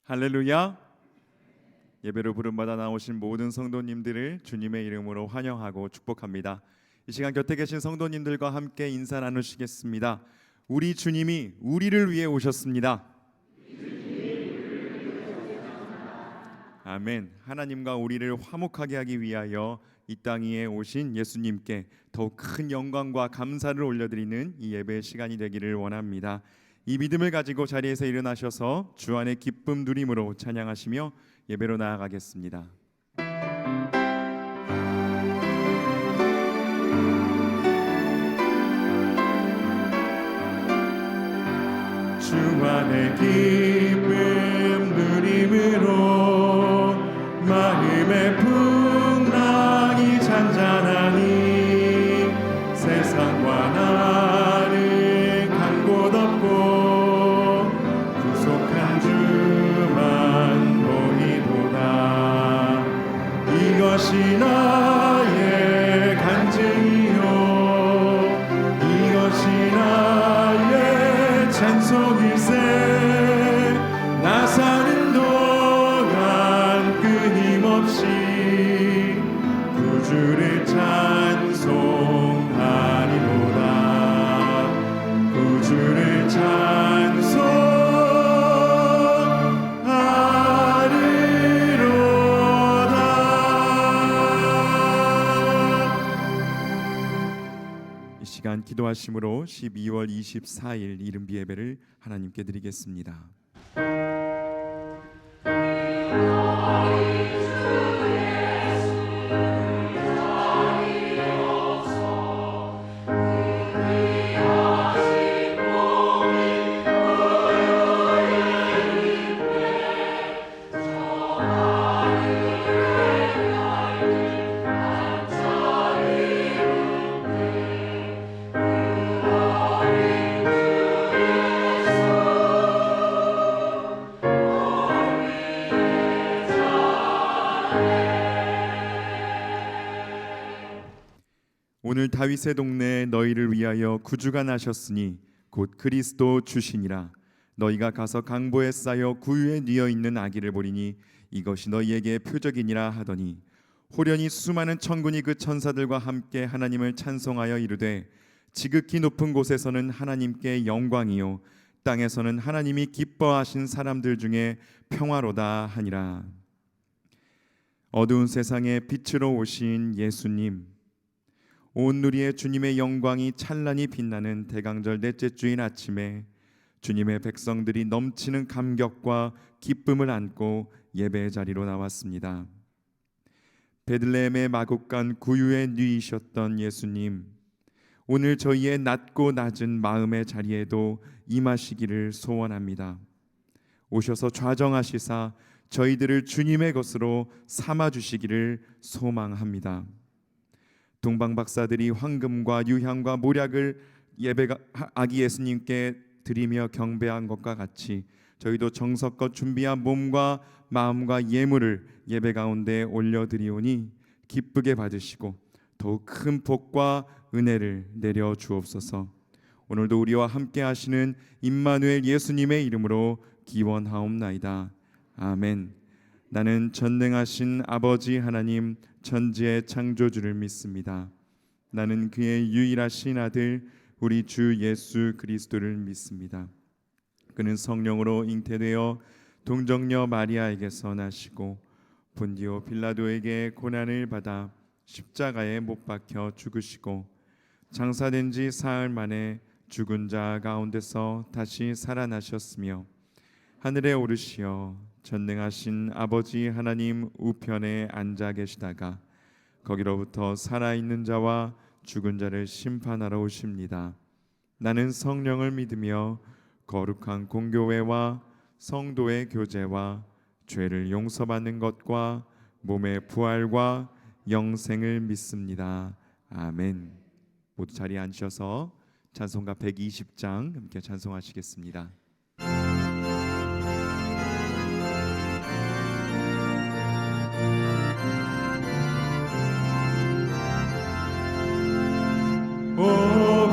할렐루야. 예배로 부름받아 나오신 모든 성도님들을 주님의 이름으로 환영하고 축복합니다. 이 시간 곁에 계신 성도님들과 함께 인사 나누시겠습니다. 우리 주님이 우리를 위해 오셨습니다. 아멘. 하나님과 우리를 화목하게 하기 위하여 이 땅 위에 오신 예수님께 더욱 큰 영광과 감사를 올려드리는 이 예배의 시간이 되기를 원합니다. 이 믿음을 가지고 자리에서 일어나셔서 주 안의 기쁨 누림으로 찬양하시며 예배로 나아가겠습니다. 주 안의 기쁨 누림으로 마음의 풍랑이 잔잔하니 세상과 나를 간 곳 없고 구속한 주만 보이도다. 이것이 나의 간증이요 이것이 나의 찬송일세. 나 사는 동안 끊임없이 구주를 찬송하리로다. 구주를 찬송하리로다. 이 시간 기도하심으로 12월 24일 이른비 예배를 하나님께 드리겠습니다. 오늘 다윗의 동네에 너희를 위하여 구주가 나셨으니 곧 그리스도 주시니라. 너희가 가서 강보에 쌓여 구유에 뉘어 있는 아기를 보리니 이것이 너희에게 표적이니라 하더니 호련히 수많은 천군이 그 천사들과 함께 하나님을 찬송하여 이르되 지극히 높은 곳에서는 하나님께 영광이요 땅에서는 하나님이 기뻐하신 사람들 중에 평화로다 하니라. 어두운 세상에 빛으로 오신 예수님, 온 누리에 주님의 영광이 찬란히 빛나는 대강절 넷째 주인 아침에 주님의 백성들이 넘치는 감격과 기쁨을 안고 예배의 자리로 나왔습니다. 베들레헴의 마국간 구유에 누이셨던 예수님, 오늘 저희의 낮고 낮은 마음의 자리에도 임하시기를 소원합니다. 오셔서 좌정하시사 저희들을 주님의 것으로 삼아주시기를 소망합니다. 동방박사들이 황금과 유향과 모략을 아기 예수님께 드리며 경배한 것과 같이 저희도 정성껏 준비한 몸과 마음과 예물을 예배 가운데 올려드리오니 기쁘게 받으시고 더욱 큰 복과 은혜를 내려 주옵소서. 오늘도 우리와 함께 하시는 임마누엘 예수님의 이름으로 기원하옵나이다. 아멘. 나는 전능하신 아버지 하나님 천지의 창조주를 믿습니다. 나는 그의 유일하신 아들 우리 주 예수 그리스도를 믿습니다. 그는 성령으로 잉태되어 동정녀 마리아에게서 나시고 본디오 빌라도에게 고난을 받아 십자가에 못 박혀 죽으시고 장사된 지 사흘 만에 죽은 자 가운데서 다시 살아나셨으며 하늘에 오르시어 전능하신 아버지 하나님 우편에 앉아 계시다가 거기로부터 살아있는 자와 죽은 자를 심판하러 오십니다. 나는 성령을 믿으며 거룩한 공교회와 성도의 교제와 죄를 용서받는 것과 몸의 부활과 영생을 믿습니다. 아멘. 모두 자리에 앉으셔서 찬송가 120장 함께 찬송하시겠습니다. 오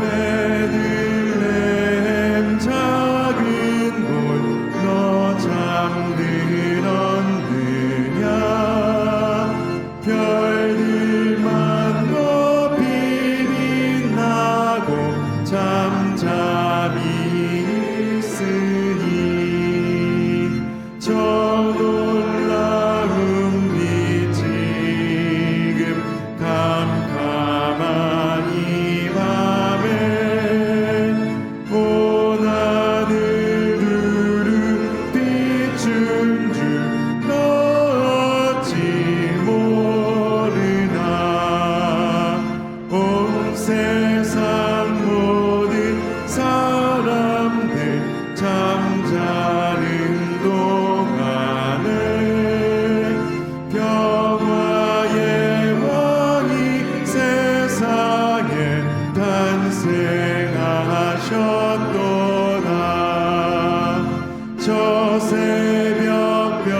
베들레헴 작은 곳 너 잠든 잠잠히 있으니 저 놀라운 빛 지금 캄캄한 이 밤에 온 하늘 두루 비춘 줄 너 어찌 모르나 온 세상 모든 사람들 잠자는 동안에 평화의 왕이 세상에 탄생하셨도다. 저 새벽별이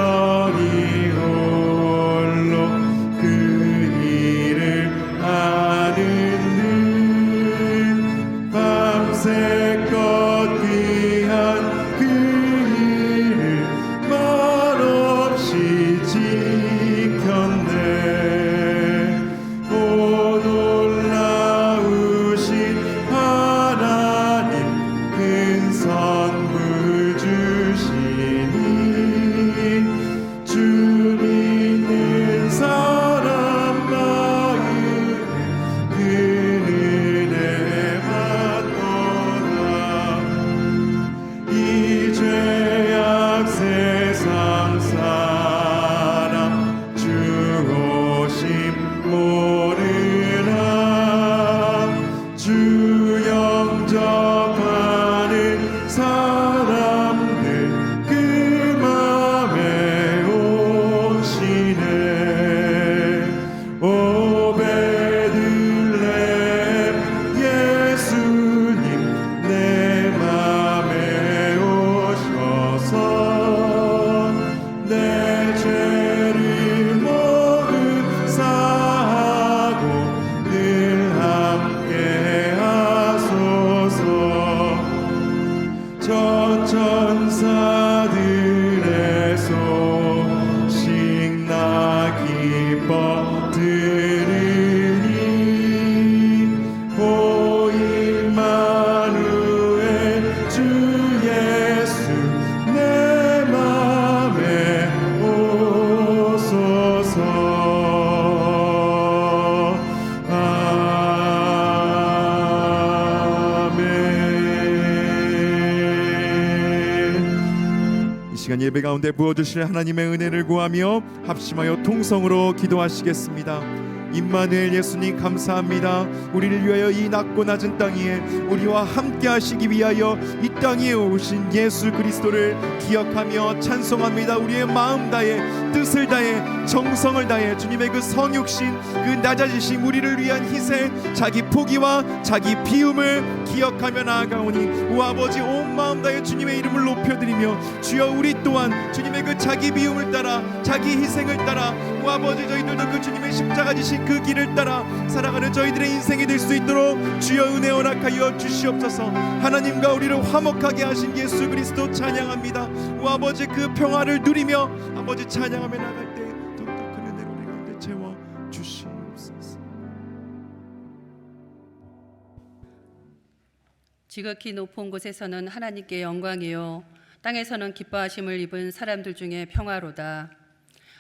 홀로 그 일을 아는 듯 밤새껏 귀한 그 일을 말없이 지켰네. 오 놀라우신 하나님 큰 선물 주시니 주 믿는 사람 마음에 그 은혜 받도다. 이 죄악 세상 사람 주 오심 모르나 주 영접하는 사람들 그 맘에 오시네. 오 베들레헴 예수님 내 맘에 오셔서 내 죄를 모두 사하고 늘 함께 하소서. 저 천사들의 소식 나 기뻐 들으니 오 임마누엘 주 예수 내 맘에 오소서. 아멘. 이 시간 예배 가운데 부어주실 하나님의 은혜를 구하며 합심하여 통성으로 기도하시겠습니다. 임마누엘 예수님 감사합니다. 우리를 위하여 이 낮고 낮은 땅 위에 우리와 함께 하시기 위하여 이 땅에 오신 예수 그리스도를 기억하며 찬송합니다. 우리의 마음 다해 뜻을 다해 정성을 다해 주님의 그 성육신 그 낮아지심 우리를 위한 희생 자기 포기와 자기 비움을 기억하며 나아가오니 오 아버지 온 마음 다해 주님의 이름을 높여드리며 주여 우리 또한 주님의 그 자기 비움을 따라 자기 희생을 따라 오 아버지 저희들도 그 주님의 십자가 지신 그 길을 따라 살아가는 저희들의 인생이 될 수 있도록 주여 은혜 허락하여 주시옵소서. 하나님과 우리를 화목하게 하신 예수 그리스도 찬양합니다. 오 아버지 그 평화를 누리며 아버지 찬양하며 나갈 때 더욱더 큰 은혜로 우리 가운데 채워 주시옵소서. 지극히 높은 곳에서는 하나님께 영광이요 땅에서는 기뻐하심을 입은 사람들 중에 평화로다.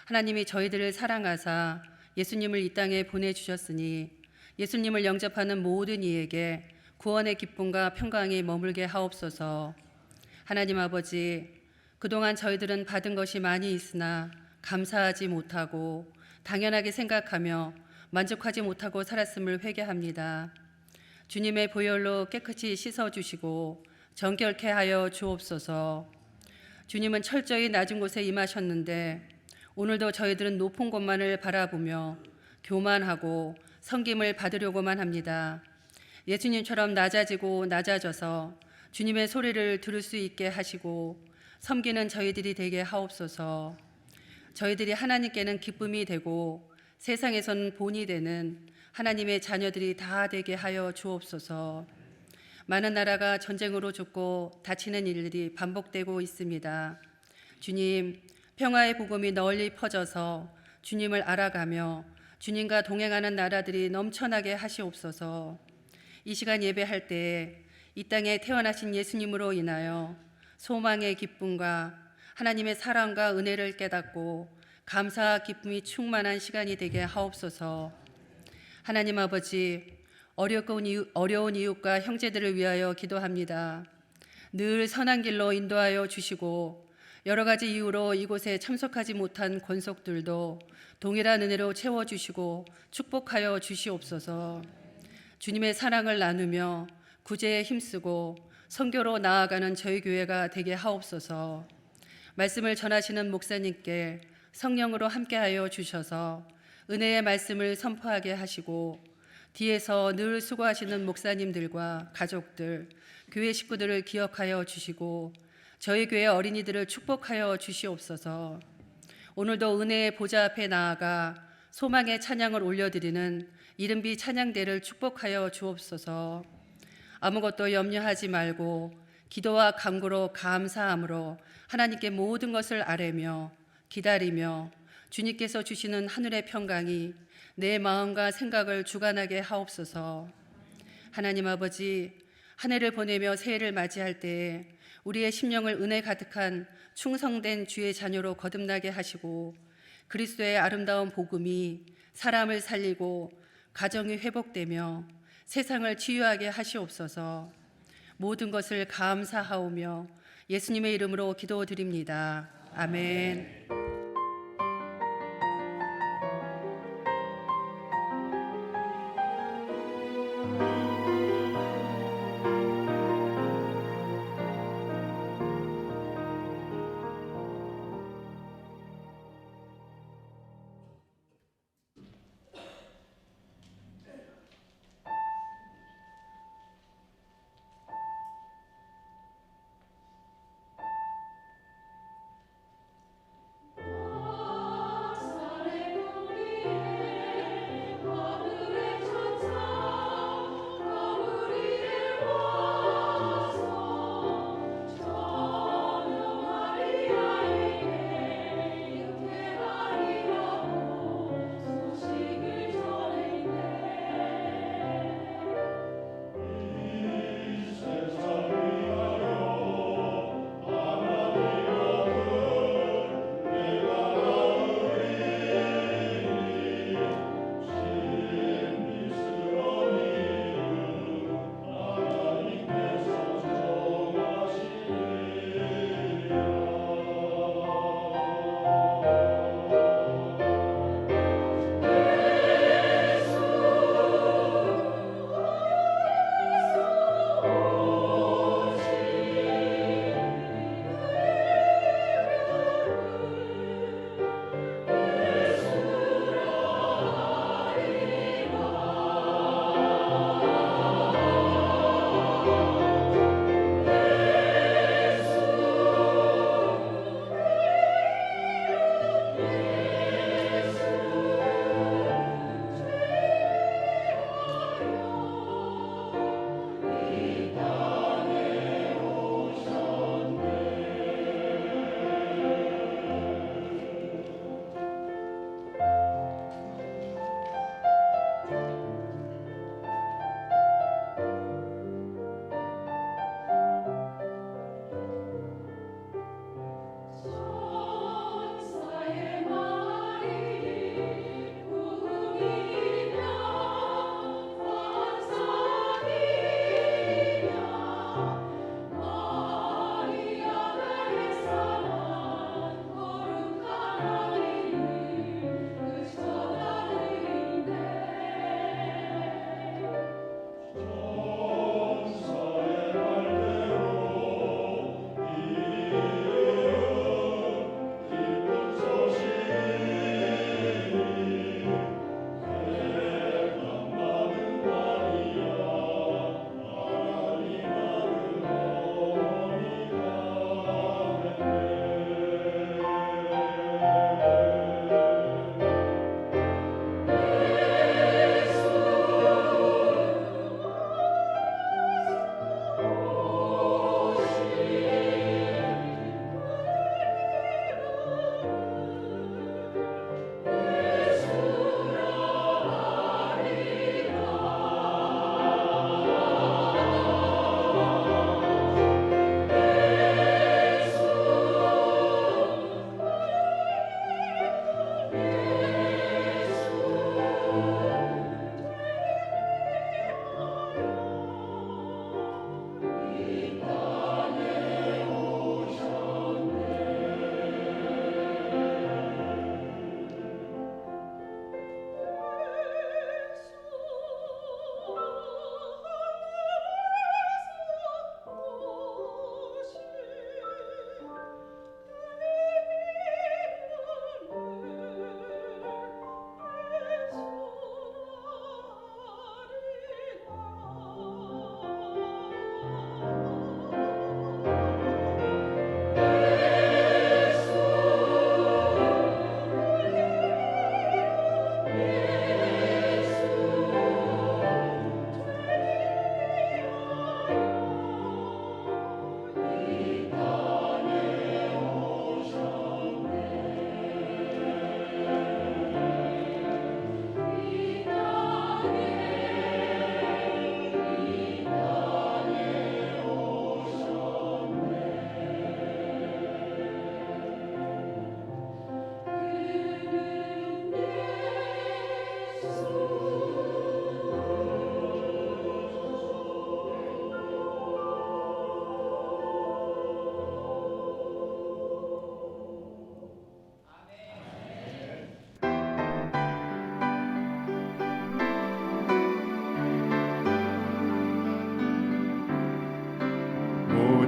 하나님이 저희들을 사랑하사 예수님을 이 땅에 보내주셨으니 예수님을 영접하는 모든 이에게 구원의 기쁨과 평강이 머물게 하옵소서. 하나님 아버지, 그동안 저희들은 받은 것이 많이 있으나 감사하지 못하고 당연하게 생각하며 만족하지 못하고 살았음을 회개합니다. 주님의 보혈로 깨끗이 씻어주시고 정결케 하여 주옵소서. 주님은 철저히 낮은 곳에 임하셨는데 오늘도 저희들은 높은 곳만을 바라보며 교만하고 섬김을 받으려고만 합니다. 예수님처럼 낮아지고 낮아져서 주님의 소리를 들을 수 있게 하시고 섬기는 저희들이 되게 하옵소서. 저희들이 하나님께는 기쁨이 되고 세상에서는 본이 되는 하나님의 자녀들이 다 되게 하여 주옵소서. 많은 나라가 전쟁으로 죽고 다치는 일들이 반복되고 있습니다. 주님, 평화의 복음이 널리 퍼져서 주님을 알아가며 주님과 동행하는 나라들이 넘쳐나게 하시옵소서. 이 시간 예배할 때 이 땅에 태어나신 예수님으로 인하여 소망의 기쁨과 하나님의 사랑과 은혜를 깨닫고 감사와 기쁨이 충만한 시간이 되게 하옵소서. 하나님 아버지, 어려운 이웃과 형제들을 위하여 기도합니다. 늘 선한 길로 인도하여 주시고 여러 가지 이유로 이곳에 참석하지 못한 권속들도 동일한 은혜로 채워주시고 축복하여 주시옵소서. 주님의 사랑을 나누며 구제에 힘쓰고 선교로 나아가는 저희 교회가 되게 하옵소서. 말씀을 전하시는 목사님께 성령으로 함께하여 주셔서 은혜의 말씀을 선포하게 하시고 뒤에서 늘 수고하시는 목사님들과 가족들, 교회 식구들을 기억하여 주시고 저희 교회 어린이들을 축복하여 주시옵소서. 오늘도 은혜의 보좌 앞에 나아가 소망의 찬양을 올려드리는 이른비 찬양대를 축복하여 주옵소서. 아무것도 염려하지 말고 기도와 간구로 감사함으로 하나님께 모든 것을 아뢰며 기다리며 주님께서 주시는 하늘의 평강이 내 마음과 생각을 주관하게 하옵소서. 하나님 아버지, 한 해를 보내며 새해를 맞이할 때에 우리의 심령을 은혜 가득한 충성된 주의 자녀로 거듭나게 하시고 그리스도의 아름다운 복음이 사람을 살리고 가정이 회복되며 세상을 치유하게 하시옵소서. 모든 것을 감사하오며 예수님의 이름으로 기도드립니다. 아멘.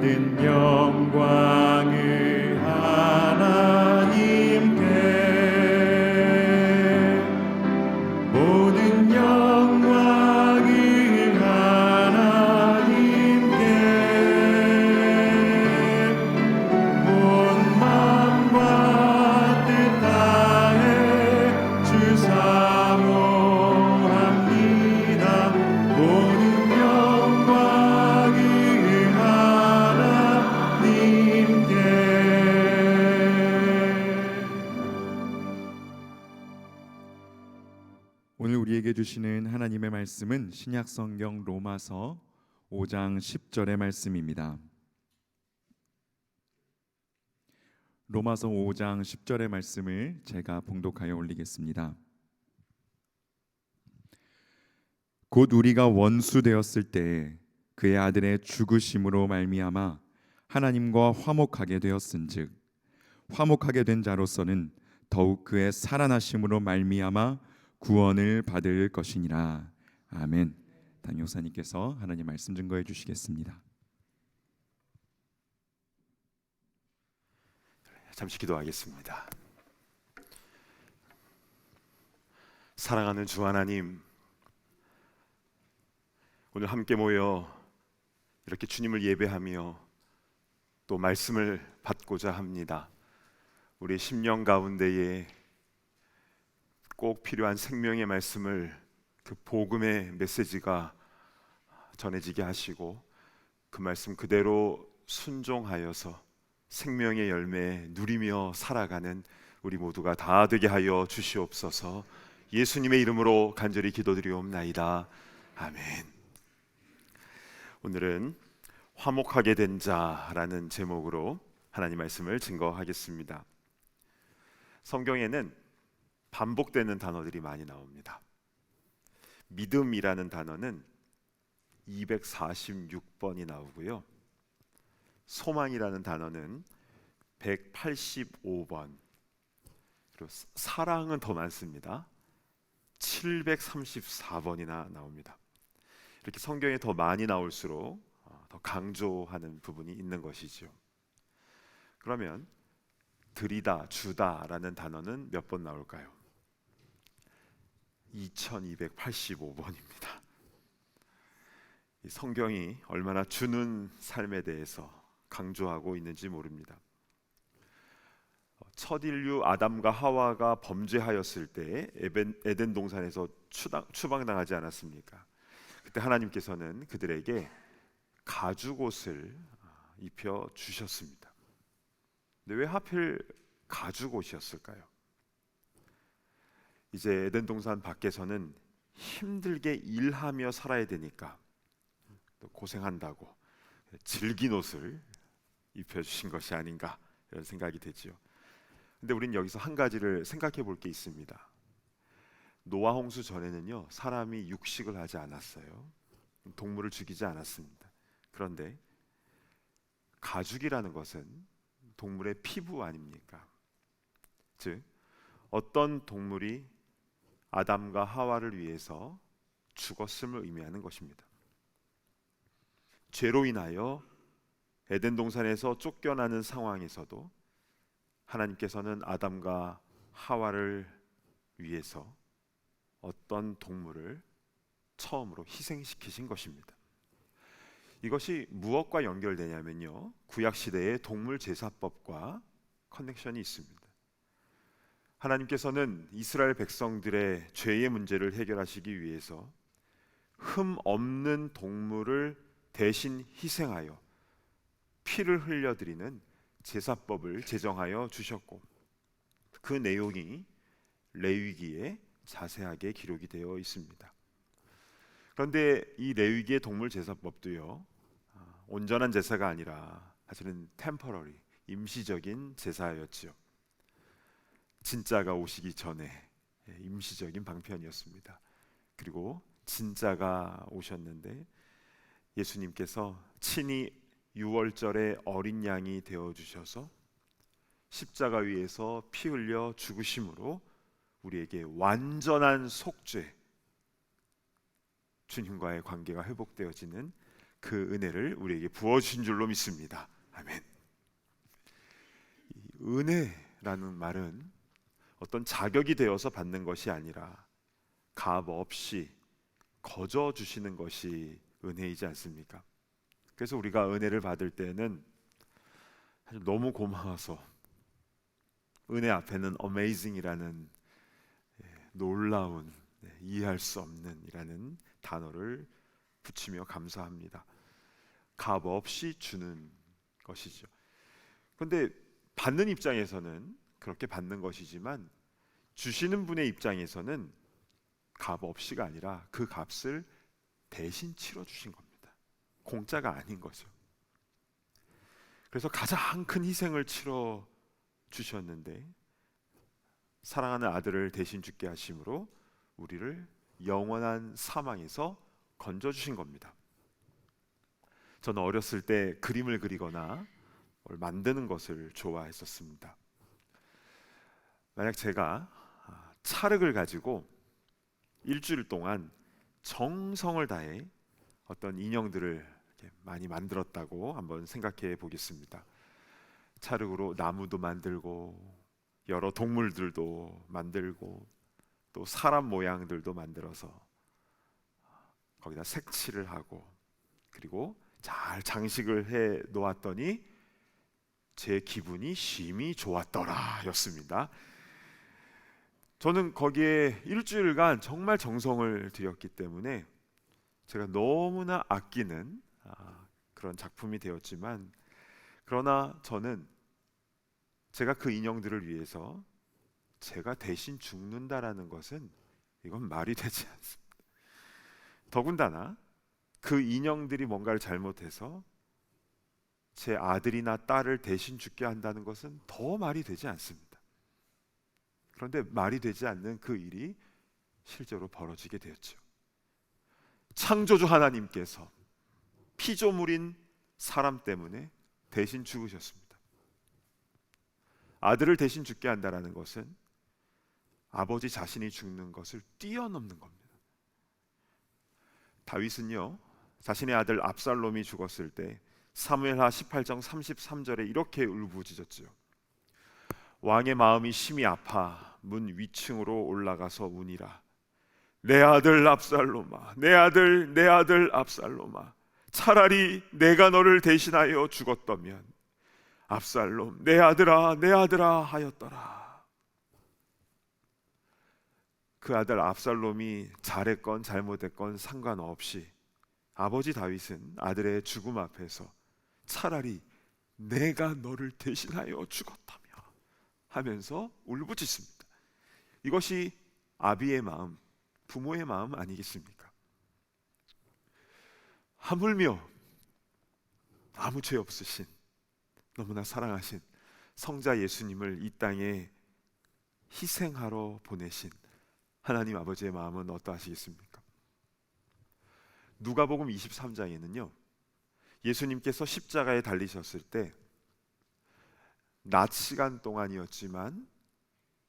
모든 영광을 하나님께 모든 영광을 하나님께 온 마음과 뜻 다해 주 사모합니다. 모든 영광을 하나님께. 오늘 우리에게 주시는 하나님의 말씀은 신약성경 로마서 5장 10절의 말씀입니다. 로마서 5장 10절의 말씀을 제가 봉독하여 올리겠습니다. 곧 우리가 원수 되었을 때 그의 아들의 죽으심으로 말미암아 하나님과 화목하게 되었은즉 화목하게 된 자로서는 더욱 그의 살아나심으로 말미암아 구원을 받을 것이니라. 아멘. 당요사님께서 하나님 말씀 증거해 주시겠습니다. 잠시 기도하겠습니다. 사랑하는 주 하나님, 오늘 함께 모여 이렇게 주님을 예배하며 또 말씀을 받고자 합니다. 우리 심령 가운데에 꼭 필요한 생명의 말씀을, 그 복음의 메시지가 전해지게 하시고 그 말씀 그대로 순종하여서 생명의 열매 누리며 살아가는 우리 모두가 다 되게 하여 주시옵소서. 예수님의 이름으로 간절히 기도드리옵나이다. 아멘. 오늘은 화목하게 된 자라는 제목으로 하나님 말씀을 증거하겠습니다. 성경에는 반복되는 단어들이 많이 나옵니다. 믿음이라는 단어는 246번이 나오고요. 소망이라는 단어는 185번, 그리고 사랑은 더 많습니다. 734번이나 나옵니다. 이렇게 성경에 더 많이 나올수록 더 강조하는 부분이 있는 것이죠. 그러면 드리다, 주다라는 단어는 몇 번 나올까요? 2285번입니다. 이 성경이 얼마나 주는 삶에 대해서 강조하고 있는지 모릅니다. 첫 인류 아담과 하와가 범죄하였을 때 에덴 동산에서 추방당하지 않았습니까? 그때 하나님께서는 그들에게 가죽옷을 입혀 주셨습니다. 근데 왜 하필 가죽옷이었을까요? 이제 에덴 동산 밖에서는 힘들게 일하며 살아야 되니까 또 고생한다고 질긴 옷을 입혀주신 것이 아닌가 이런 생각이 되지요. 근데 우린 여기서 한 가지를 생각해 볼 게 있습니다. 노아 홍수 전에는요, 사람이 육식을 하지 않았어요. 동물을 죽이지 않았습니다. 그런데 가죽이라는 것은 동물의 피부 아닙니까? 즉 어떤 동물이 아담과 하와를 위해서 죽었음을 의미하는 것입니다. 죄로 인하여 에덴 동산에서 쫓겨나는 상황에서도 하나님께서는 아담과 하와를 위해서 어떤 동물을 처음으로 희생시키신 것입니다. 이것이 무엇과 연결되냐면요, 구약시대의 동물제사법과 커넥션이 있습니다. 하나님께서는 이스라엘 백성들의 죄의 문제를 해결하시기 위해서 흠 없는 동물을 대신 희생하여 피를 흘려드리는 제사법을 제정하여 주셨고, 그 내용이 레위기에 자세하게 기록이 되어 있습니다. 그런데 이 레위기의 동물 제사법도요, 온전한 제사가 아니라 사실은 템퍼러리, 임시적인 제사였지요. 진짜가 오시기 전에 임시적인 방편이었습니다. 그리고 진짜가 오셨는데 예수님께서 친히 유월절에 어린 양이 되어 주셔서 십자가 위에서 피 흘려 죽으심으로 우리에게 완전한 속죄, 주님과의 관계가 회복되어지는 그 은혜를 우리에게 부어주신 줄로 믿습니다. 아멘. 이 은혜라는 말은 어떤 자격이 되어서 받는 것이 아니라 값 없이 거저 주시는 것이 은혜이지 않습니까? 그래서 우리가 은혜를 받을 때는 사실 너무 고마워서 은혜 앞에는 amazing이라는 놀라운, 이해할 수 없는 이라는 단어를 붙이며 감사합니다. 값 없이 주는 것이죠. 그런데 받는 입장에서는 그렇게 받는 것이지만 주시는 분의 입장에서는 값 없이가 아니라 그 값을 대신 치러 주신 겁니다. 공짜가 아닌 거죠. 그래서 가장 큰 희생을 치러 주셨는데 사랑하는 아들을 대신 죽게 하심으로 우리를 영원한 사망에서 건져 주신 겁니다. 저는 어렸을 때 그림을 그리거나 뭘 만드는 것을 좋아했었습니다. 만약 제가 찰흙을 가지고 일주일 동안 정성을 다해 어떤 인형들을 이렇게 많이 만들었다고 한번 생각해 보겠습니다. 찰흙으로 나무도 만들고 여러 동물들도 만들고 또 사람 모양들도 만들어서 거기다 색칠을 하고 그리고 잘 장식을 해 놓았더니 제 기분이 심히 좋았더라 였습니다. 저는 거기에 일주일간 정말 정성을 들였기 때문에 제가 너무나 아끼는 그런 작품이 되었지만, 그러나 저는 제가 그 인형들을 위해서 제가 대신 죽는다라는 것은 이건 말이 되지 않습니다. 더군다나 그 인형들이 뭔가를 잘못해서 제 아들이나 딸을 대신 죽게 한다는 것은 더 말이 되지 않습니다. 그런데 말이 되지 않는 그 일이 실제로 벌어지게 되었죠. 창조주 하나님께서 피조물인 사람 때문에 대신 죽으셨습니다. 아들을 대신 죽게 한다는 것은 아버지 자신이 죽는 것을 뛰어넘는 겁니다. 다윗은요, 자신의 아들 압살롬이 죽었을 때 사무엘하 18장 33절에 이렇게 울부짖었죠. 왕의 마음이 심히 아파 문 위층으로 올라가서 우니라. 내 아들 압살롬아, 내 아들 압살롬아, 차라리 내가 너를 대신하여 죽었다면 압살롬 내 아들아 하였더라. 그 아들 압살롬이 잘했건 잘못했건 상관없이 아버지 다윗은 아들의 죽음 앞에서 차라리 내가 너를 대신하여 죽었다며 하면서 울부짖습니다. 이것이 아비의 마음, 부모의 마음 아니겠습니까? 하물며 아무 죄 없으신 너무나 사랑하신 성자 예수님을 이 땅에 희생하러 보내신 하나님 아버지의 마음은 어떠하시겠습니까? 누가복음 23장에는요, 예수님께서 십자가에 달리셨을 때 낮 시간 동안이었지만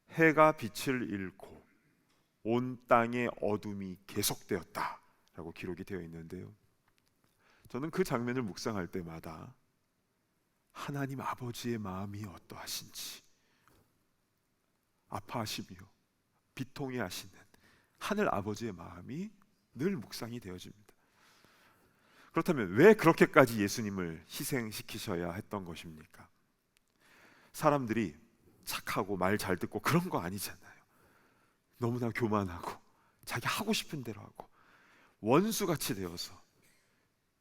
해가 빛을 잃고 온 땅의 어둠이 계속되었다라고 기록이 되어 있는데요, 저는 그 장면을 묵상할 때마다 하나님 아버지의 마음이 어떠하신지, 아파하시며 비통해 하시는 하늘 아버지의 마음이 늘 묵상이 되어집니다. 그렇다면 왜 그렇게까지 예수님을 희생시키셔야 했던 것입니까? 사람들이 착하고 말 잘 듣고 그런 거 아니잖아요. 너무나 교만하고 자기 하고 싶은 대로 하고 원수같이 되어서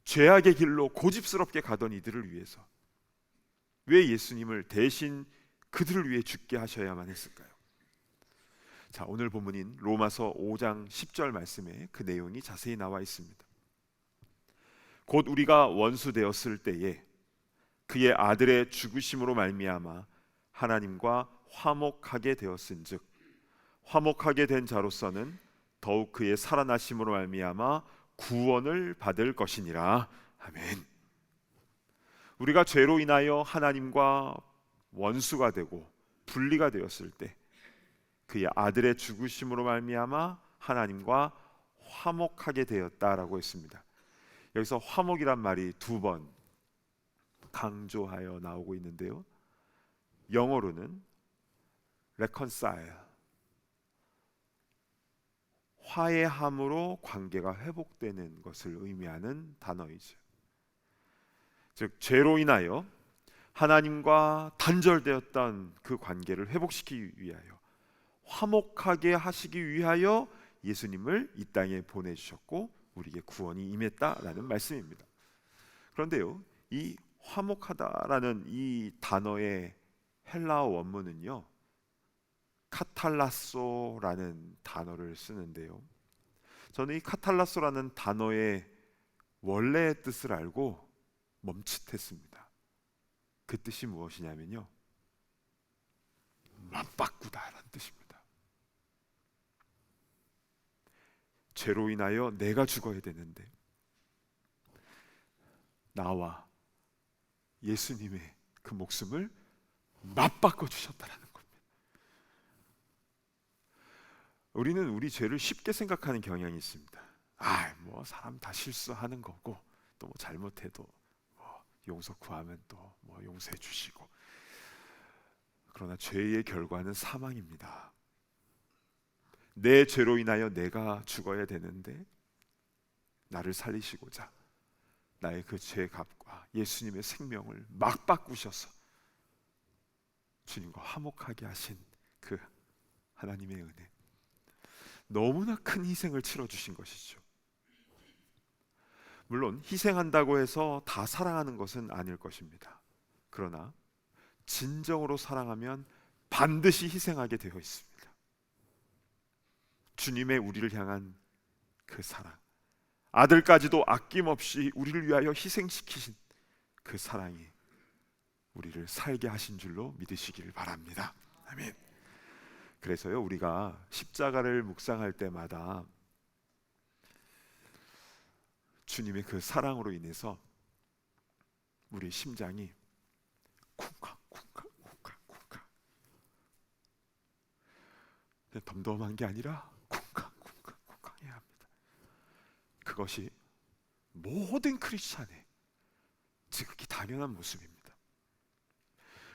죄악의 길로 고집스럽게 가던 이들을 위해서 왜 예수님을 대신 그들을 위해 죽게 하셔야만 했을까요? 자, 오늘 본문인 로마서 5장 10절 말씀에 그 내용이 자세히 나와 있습니다. 곧 우리가 원수 되었을 때에 그의 아들의 죽으심으로 말미암아 하나님과 화목하게 되었은즉 화목하게 된 자로서는 더욱 그의 살아나심으로 말미암아 구원을 받을 것이니라. 아멘. 우리가 죄로 인하여 하나님과 원수가 되고 분리가 되었을 때 그의 아들의 죽으심으로 말미암아 하나님과 화목하게 되었다라고 했습니다. 여기서 화목이란 말이 2번 강조하여 나오고 있는데요, 영어로는 reconcile, 화해함으로 관계가 회복되는 것을 의미하는 단어이죠. 즉 죄로 인하여 하나님과 단절되었던 그 관계를 회복시키기 위하여, 화목하게 하시기 위하여 예수님을 이 땅에 보내주셨고 우리에게 구원이 임했다라는 말씀입니다. 그런데요, 이 화목하다라는 이 단어의 헬라어 원문은요, 카탈라소라는 단어를 쓰는데요, 저는 이 카탈라소라는 단어의 원래의 뜻을 알고 멈칫했습니다. 그 뜻이 무엇이냐면요, 맞바꾸다라는 뜻입니다. 죄로 인하여 내가 죽어야 되는데 나와 예수님의 그 목숨을 맞바꿔 주셨다라는 겁니다. 우리는 우리 죄를 쉽게 생각하는 경향이 있습니다. 뭐 사람 다 실수하는 거고, 또 뭐 잘못해도 뭐 용서 구하면 또 뭐 용서해 주시고. 그러나 죄의 결과는 사망입니다. 내 죄로 인하여 내가 죽어야 되는데 나를 살리시고자 나의 그 죄의 값과 예수님의 생명을 막 바꾸셔서 주님과 화목하게 하신 그 하나님의 은혜, 너무나 큰 희생을 치러주신 것이죠. 물론 희생한다고 해서 다 사랑하는 것은 아닐 것입니다. 그러나 진정으로 사랑하면 반드시 희생하게 되어 있습니다. 주님의 우리를 향한 그 사랑, 아들까지도 아낌없이 우리를 위하여 희생시키신 그 사랑이 우리를 살게 하신 줄로 믿으시기를 바랍니다. 아멘. 그래서요, 우리가 십자가를 묵상할 때마다 주님의 그 사랑으로 인해서 우리 심장이 쿵쾅 쿵쾅 쿵쾅 쿵쾅, 덤덤한 게 아니라 쿵쾅 쿵쾅 쿵쾅 해야 합니다. 그것이 모든 크리스찬의 지극히 당연한 모습입니다.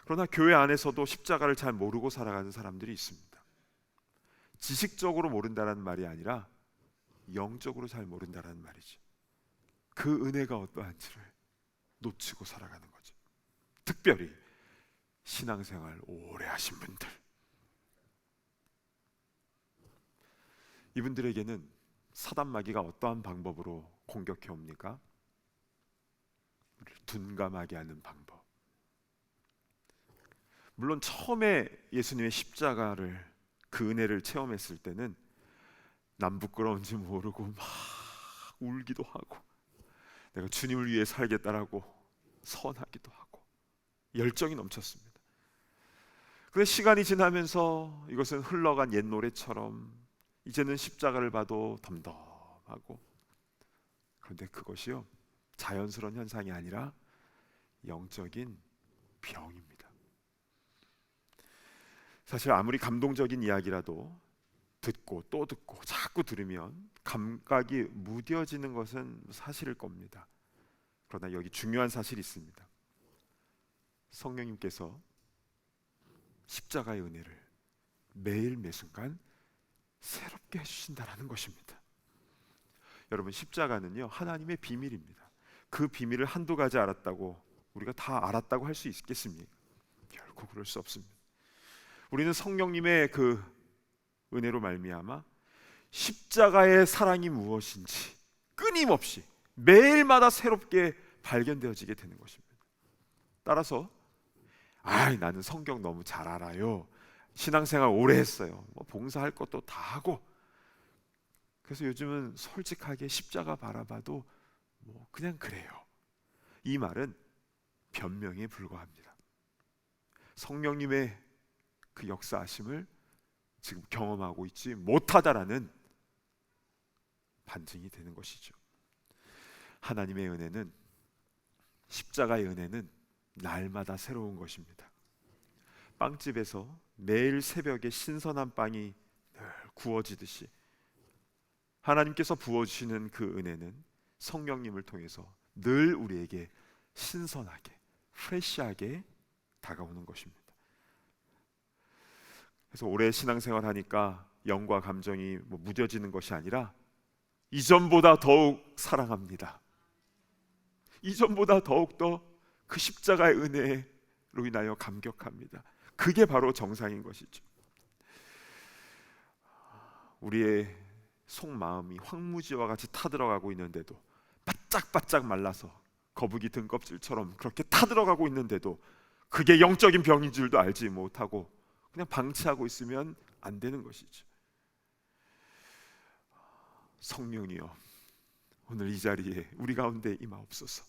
그러나 교회 안에서도 십자가를 잘 모르고 살아가는 사람들이 있습니다. 지식적으로 모른다는 말이 아니라 영적으로 잘 모른다는 말이죠. 그 은혜가 어떠한지를 놓치고 살아가는 거죠. 특별히 신앙생활 오래 하신 분들, 이분들에게는 사단 마귀가 어떠한 방법으로 공격해 옵니까? 우리를 둔감하게 하는 방법. 물론 처음에 예수님의 십자가를, 그 은혜를 체험했을 때는 남 부끄러운지 모르고 막 울기도 하고, 내가 주님을 위해 살겠다라고 선하기도 하고 열정이 넘쳤습니다. 그런데 시간이 지나면서 이것은 흘러간 옛 노래처럼 이제는 십자가를 봐도 덤덤하고, 그런데 그것이요, 자연스러운 현상이 아니라 영적인 병입니다. 사실 아무리 감동적인 이야기라도 듣고 또 듣고 자꾸 들으면 감각이 무뎌지는 것은 사실일 겁니다. 그러나 여기 중요한 사실이 있습니다. 성령님께서 십자가의 은혜를 매일 매순간 새롭게 해주신다라는 것입니다. 여러분, 십자가는요, 하나님의 비밀입니다. 그 비밀을 한두 가지 알았다고 우리가 다 알았다고 할 수 있겠습니까? 결코 그럴 수 없습니다. 우리는 성령님의 그 은혜로 말미암아 십자가의 사랑이 무엇인지 끊임없이 매일마다 새롭게 발견되어지게 되는 것입니다. 따라서 나는 성경 너무 잘 알아요, 신앙생활 오래 했어요, 뭐 봉사할 것도 다 하고, 그래서 요즘은 솔직하게 십자가 바라봐도 뭐 그냥 그래요, 이 말은 변명에 불과합니다. 성령님의 그 역사하심을 지금 경험하고 있지 못하다라는 반증이 되는 것이죠. 하나님의 은혜는, 십자가의 은혜는 날마다 새로운 것입니다. 빵집에서 매일 새벽에 신선한 빵이 늘 구워지듯이 하나님께서 부어주시는 그 은혜는 성령님을 통해서 늘 우리에게 신선하게, 프레시하게 다가오는 것입니다. 그래서 오래 신앙생활 하니까 영과 감정이 무뎌지는 것이 아니라 이전보다 더욱 사랑합니다. 이전보다 더욱더 그 십자가의 은혜로 인하여 감격합니다. 그게 바로 정상인 것이죠. 우리의 속마음이 황무지와 같이 타들어가고 있는데도, 바짝바짝 말라서 거북이 등껍질처럼 그렇게 타들어가고 있는데도 그게 영적인 병인 줄도 알지 못하고 그냥 방치하고 있으면 안 되는 것이죠. 성령이여, 오늘 이 자리에 우리 가운데 임하옵소서.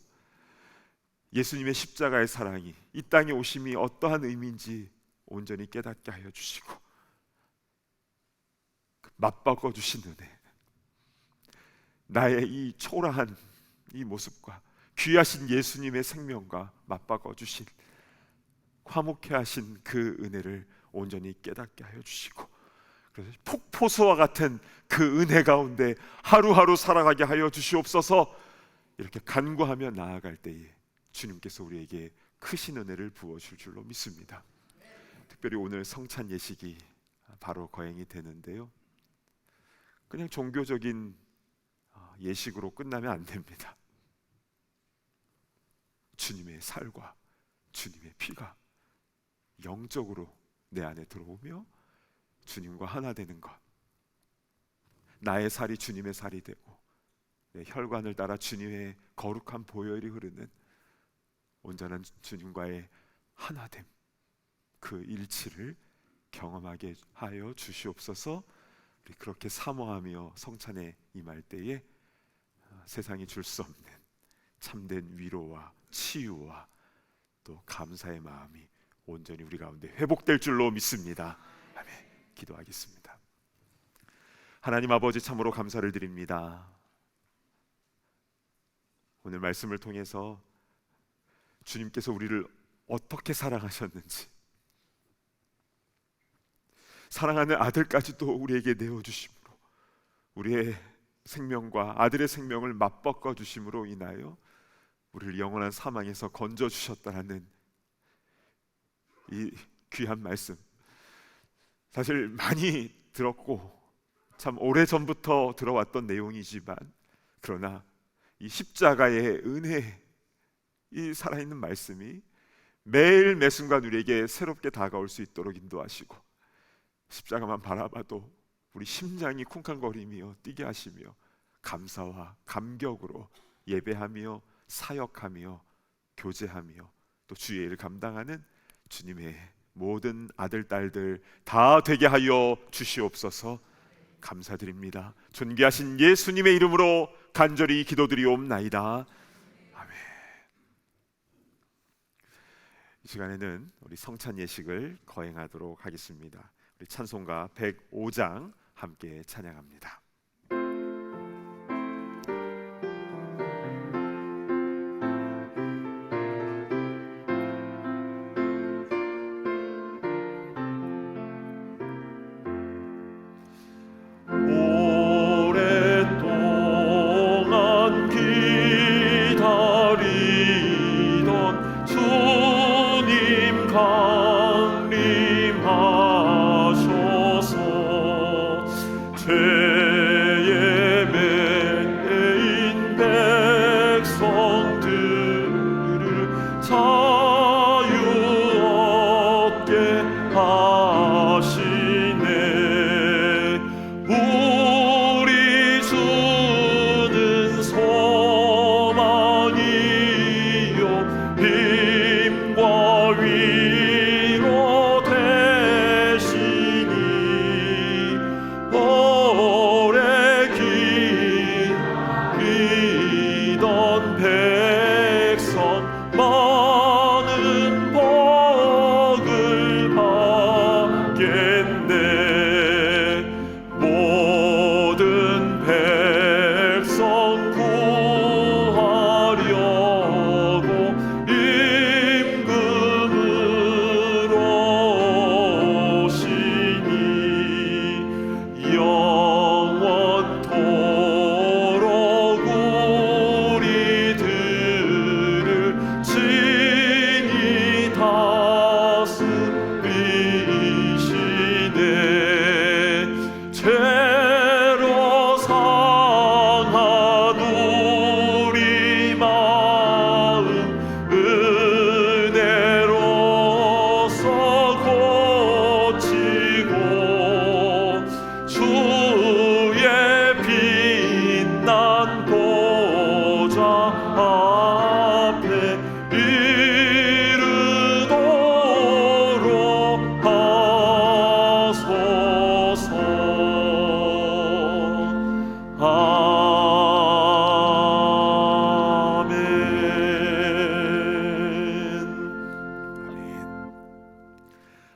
예수님의 십자가의 사랑이, 이 땅에 오심이 어떠한 의미인지 온전히 깨닫게 하여 주시고, 맞바꿔 주신 은혜, 나의 이 초라한 이 모습과 귀하신 예수님의 생명과 맞바꿔 주신, 화목해 하신 그 은혜를 온전히 깨닫게 하여 주시고, 그래서 폭포수와 같은 그 은혜 가운데 하루하루 살아가게 하여 주시옵소서. 이렇게 간구하며 나아갈 때에 주님께서 우리에게 크신 은혜를 부어줄 줄로 믿습니다. 특별히 오늘 성찬 예식이 바로 거행이 되는데요, 그냥 종교적인 예식으로 끝나면 안 됩니다. 주님의 살과 주님의 피가 영적으로 내 안에 들어오며 주님과 하나 되는 것, 나의 살이 주님의 살이 되고 내 혈관을 따라 주님의 거룩한 보혈이 흐르는 온전한 주님과의 하나됨, 그 일치를 경험하게 하여 주시옵소서. 우리 그렇게 사모하며 성찬에 임할 때에 세상이 줄 수 없는 참된 위로와 치유와 또 감사의 마음이 온전히 우리 가운데 회복될 줄로 믿습니다. 아멘. 기도하겠습니다. 하나님 아버지, 참으로 감사를 드립니다. 오늘 말씀을 통해서 주님께서 우리를 어떻게 사랑하셨는지, 사랑하는 아들까지도 우리에게 내어주심으로, 우리의 생명과 아들의 생명을 맞바꿔 주심으로 인하여 우리를 영원한 사망에서 건져주셨다는 이 귀한 말씀, 사실 많이 들었고 참 오래전부터 들어왔던 내용이지만, 그러나 이 십자가의 은혜, 이 살아있는 말씀이 매일 매순간 우리에게 새롭게 다가올 수 있도록 인도하시고, 십자가만 바라봐도 우리 심장이 쿵쾅거리며 뛰게 하시며 감사와 감격으로 예배하며 사역하며 교제하며 또 주의 일을 감당하는 주님의 모든 아들 딸들 다 되게 하여 주시옵소서. 감사드립니다. 존귀하신 예수님의 이름으로 간절히 기도드리옵나이다. 아멘. 이 시간에는 우리 성찬 예식을 거행하도록 하겠습니다. 우리 찬송가 105장 함께 찬양합니다. 오랫동안 기다리던 주님 강림하소서. 죄에 매인 백성들을 자유 얻게 하시네. 우리 주는 소망이요 힘과 위로 되시니, 오래 기다리던 백성 많은 복을 받겠네. 모든 백성 구하려고 임금으로 오시니, 영원토록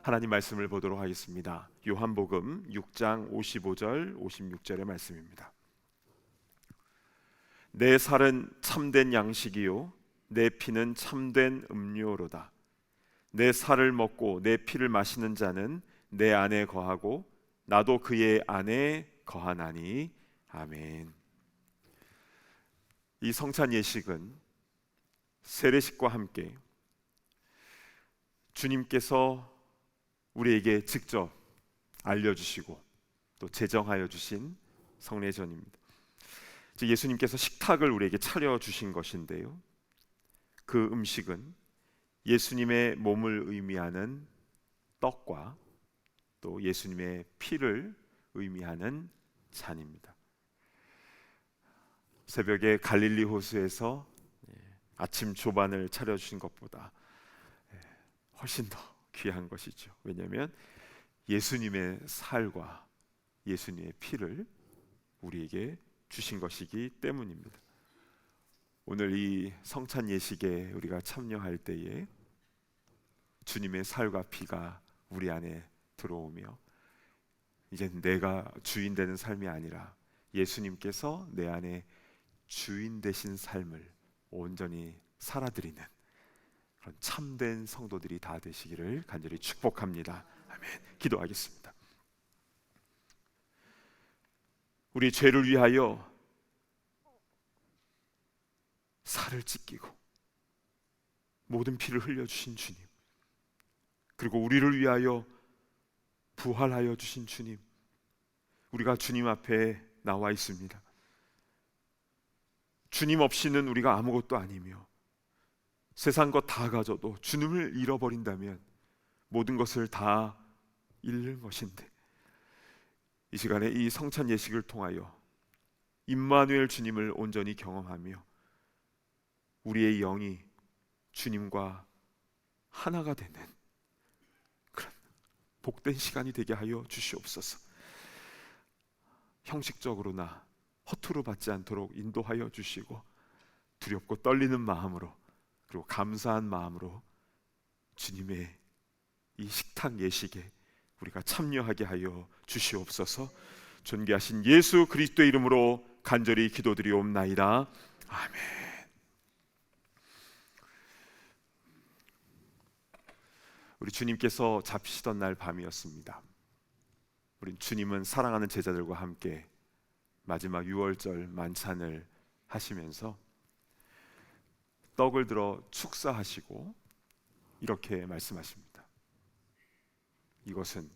하나님 말씀을 보도록 하겠습니다. 요한복음 6장 55절 56절의 말씀입니다. 내 살은 참된 양식이요 내 피는 참된 음료로다. 내 살을 먹고 내 피를 마시는 자는 내 안에 거하고 나도 그의 안에 거하나니. 아멘. 이 성찬 예식은 세례식과 함께 주님께서 우리에게 직접 알려주시고 또 제정하여 주신 성례전입니다. 즉 예수님께서 식탁을 우리에게 차려주신 것인데요, 그 음식은 예수님의 몸을 의미하는 떡과 또 예수님의 피를 의미하는 잔입니다. 새벽에 갈릴리 호수에서 아침 조반을 차려주신 것보다 훨씬 더 귀한 것이죠. 왜냐하면 예수님의 살과 예수님의 피를 우리에게 주신 것이기 때문입니다. 오늘 이 성찬 예식에 우리가 참여할 때에 주님의 살과 피가 우리 안에 들어오며 이제 내가 주인 되는 삶이 아니라 예수님께서 내 안에 주인 되신 삶을 온전히 살아드리는 그런 참된 성도들이 다 되시기를 간절히 축복합니다. 아멘. 기도하겠습니다. 우리 죄를 위하여 살을 찢기고 모든 피를 흘려주신 주님, 그리고 우리를 위하여 부활하여 주신 주님, 우리가 주님 앞에 나와 있습니다. 주님 없이는 우리가 아무것도 아니며 세상 것 다 가져도 주님을 잃어버린다면 모든 것을 다 잃는 것인데, 이 시간에 이 성찬 예식을 통하여 임마누엘 주님을 온전히 경험하며 우리의 영이 주님과 하나가 되는 그런 복된 시간이 되게 하여 주시옵소서. 형식적으로나 허투루 받지 않도록 인도하여 주시고 두렵고 떨리는 마음으로 그리고 감사한 마음으로 주님의 이 식탁 예식에 우리가 참여하게 하여 주시옵소서. 존귀하신 예수 그리스도의 이름으로 간절히 기도드리옵나이다. 아멘. 우리 주님께서 잡히시던 날 밤이었습니다. 우리 주님은 사랑하는 제자들과 함께 마지막 6월절 만찬을 하시면서 떡을 들어 축사하시고 이렇게 말씀하십니다. 이것은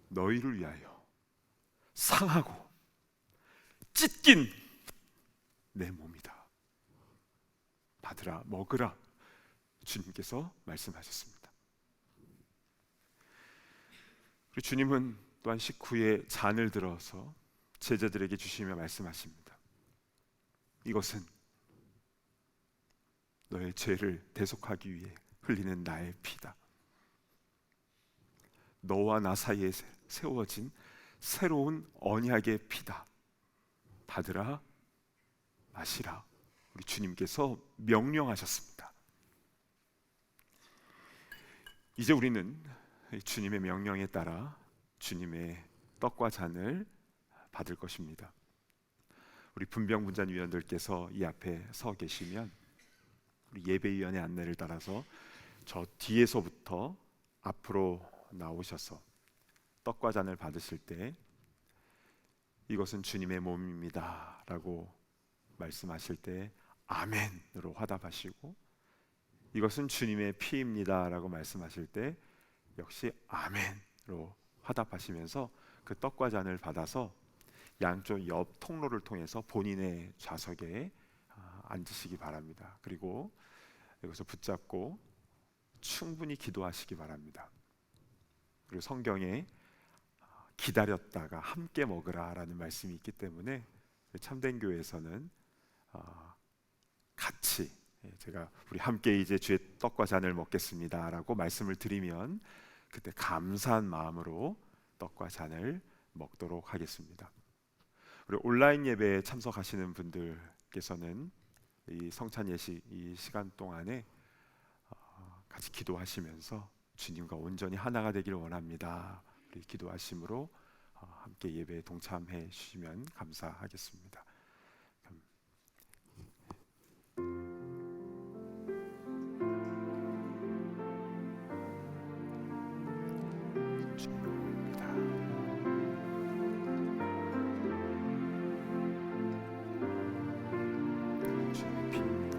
너희를 위하여 상하고 찢긴 내 몸이다. 받으라, 먹으라. 주님께서 말씀하셨습니다. 그리고 주님은 또한 식후에 잔을 들어서 제자들에게 주시며 말씀하십니다. 이것은 너의 죄를 대속하기 위해 흘리는 나의 피다. 너와 나 사이에 세워진 새로운 언약의 피다. 받으라, 마시라. 우리 주님께서 명령하셨습니다. 이제 우리는 주님의 명령에 따라 주님의 떡과 잔을 받을 것입니다. 우리 분병분잔위원들께서 이 앞에 서 계시면 우리 예배위원의 안내를 따라서 저 뒤에서부터 앞으로 나오셔서 떡과 잔을 받으실 때 이것은 주님의 몸입니다 라고 말씀하실 때 아멘으로 화답하시고, 이것은 주님의 피입니다 라고 말씀하실 때 역시 아멘으로 화답하시면서 그 떡과 잔을 받아서 양쪽 옆 통로를 통해서 본인의 좌석에 앉으시기 바랍니다. 그리고 여기서 붙잡고 충분히 기도하시기 바랍니다. 그리고 성경에 기다렸다가 함께 먹으라 라는 말씀이 있기 때문에 참된 교회에서는 같이 제가 우리 함께 이제 주의 떡과 잔을 먹겠습니다 라고 말씀을 드리면 그때 감사한 마음으로 떡과 잔을 먹도록 하겠습니다. 우리 온라인 예배에 참석하시는 분들께서는 이 성찬 예식 이 시간 동안에 같이 기도하시면서 주님과 온전히 하나가 되기를 원합니다. 우리 기도하심으로 함께 예배에 동참해 주시면 감사하겠습니다. 주님입니다. 주님의 피입니다.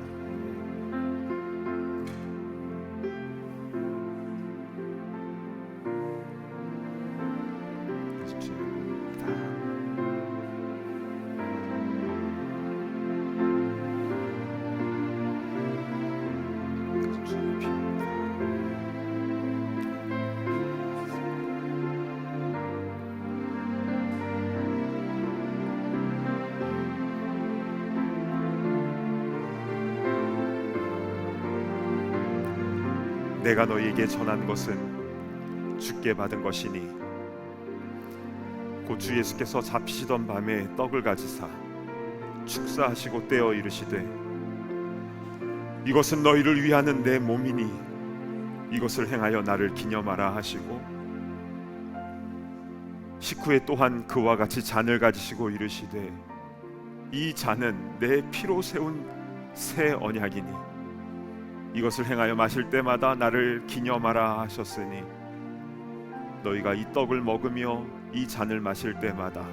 주님입니다. 주님의 피입니다. 내가 너희에게 전한 것은 주께 받은 것이니 곧 주 예수께서 잡히시던 밤에 떡을 가지사 축사하시고 떼어 이르시되 이것은 너희를 위하는 내 몸이니 이것을 행하여 나를 기념하라 하시고 식후에 또한 그와 같이 잔을 가지시고 이르시되 이 잔은 내 피로 세운 새 언약이니 이것을 행하여 마실 때마다 나를 기념하라 하셨으니 너희가 이 떡을 먹으며 이 잔을 마실 때마다